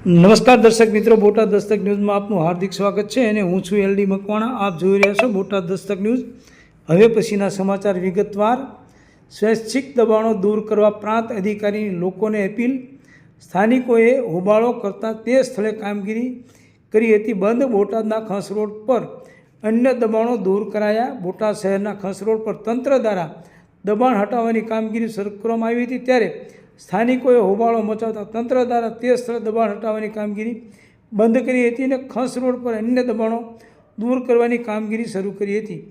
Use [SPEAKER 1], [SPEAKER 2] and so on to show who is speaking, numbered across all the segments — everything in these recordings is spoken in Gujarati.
[SPEAKER 1] નમસ્કાર દર્શક મિત્રો, બોટાદ દસ્તક ન્યૂઝમાં આપનું હાર્દિક સ્વાગત છે અને હું છું LD મકવાણા. આપ જોઈ રહ્યા છો બોટાદ દસ્તક ન્યૂઝ. હવે પછીના સમાચાર વિગતવાર. સ્વૈચ્છિક દબાણો દૂર કરવા પ્રાંત અધિકારીની લોકોને અપીલ. સ્થાનિકોએ હોબાળો કરતા તે સ્થળે કામગીરી કરી હતી બંધ. બોટાદના ખંસ રોડ પર અન્ય દબાણો દૂર કરાયા. બોટાદ શહેરના ખંસ રોડ પર તંત્ર દ્વારા દબાણ હટાવવાની કામગીરી શરૂ કરવામાં આવી હતી, ત્યારે સ્થાનિકોએ હોબાળો મચાવતા તંત્ર દ્વારા તે સ્થળે દબાણ હટાવવાની કામગીરી બંધ કરી હતી અને ખંસ રોડ પર અન્ય દબાણો દૂર કરવાની કામગીરી શરૂ કરી હતી.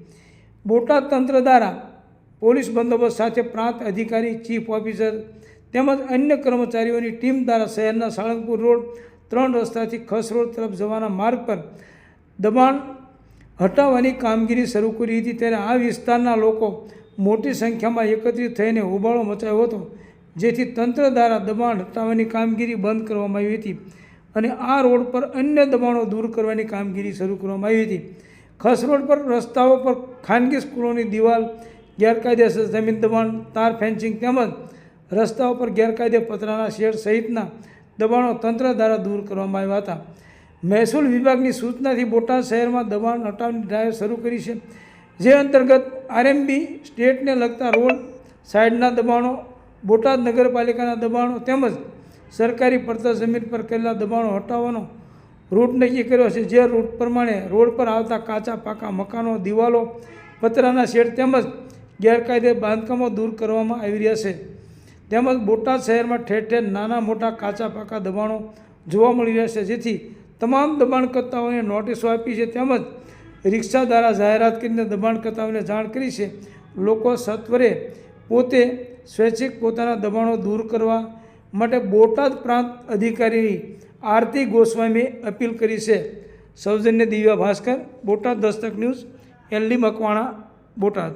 [SPEAKER 1] બોટાદ તંત્ર દ્વારા પોલીસ બંદોબસ્ત સાથે પ્રાંત અધિકારી, ચીફ ઓફિસર તેમજ અન્ય કર્મચારીઓની ટીમ દ્વારા શહેરના સાળંગપુર રોડ 3 રસ્તાથી ખંસ રોડ તરફ જવાના માર્ગ પર દબાણ હટાવવાની કામગીરી શરૂ કરી હતી, ત્યારે આ વિસ્તારના લોકો મોટી સંખ્યામાં એકત્રિત થઈને હોબાળો મચાવ્યો હતો, જેથી તંત્ર દ્વારા દબાણ હટાવવાની કામગીરી બંધ કરવામાં આવી હતી અને આ રોડ પર અન્ય દબાણો દૂર કરવાની કામગીરી શરૂ કરવામાં આવી હતી. ખંસ રોડ પર રસ્તાઓ પર ખાનગી સ્કૂલોની દિવાલ, ગેરકાયદેસર જમીન દબાણ, તાર ફેન્સિંગ તેમજ રસ્તાઓ પર ગેરકાયદે પતરાના શેડ સહિતના દબાણો તંત્ર દ્વારા દૂર કરવામાં આવ્યા હતા. મહેસૂલ વિભાગની સૂચનાથી બોટાદ શહેરમાં દબાણ હટાવવાની ડ્રાઈવ શરૂ કરી છે, જે અંતર્ગત RMB સ્ટેટને લગતા રોડ સાઇડના દબાણો, બોટાદ નગરપાલિકાના દબાણો તેમજ સરકારી પડતર જમીન પર કરેલા દબાણો હટાવવાનો રૂટ નક્કી કર્યો છે. જે રૂટ પ્રમાણે રોડ પર આવતા કાચા પાકા મકાનો, દિવાલો, પતરાના શેડ તેમજ ગેરકાયદે બાંધકામો દૂર કરવામાં આવી રહ્યા છે. તેમજ બોટાદ શહેરમાં ઠેર ઠેર નાના મોટા કાચા પાકા દબાણો જોવા મળી રહ્યા છે, જેથી તમામ દબાણકર્તાઓને નોટિસો આપી છે તેમજ રિક્ષા દ્વારા જાહેરાત કરીને દબાણકર્તાઓને જાણ કરી છે. લોકો સત્વરે પોતે સ્વૈચ્છિક પોતાના દબાણો દૂર કરવા માટે બોટાદ પ્રાંત અધિકારી આરતી ગોસ્વામીએ અપીલ કરી છે. સૌજન્ય દિવ્યા ભાસ્કર, બોટાદ દસ્તક ન્યૂઝ, LD મકવાણા, બોટાદ.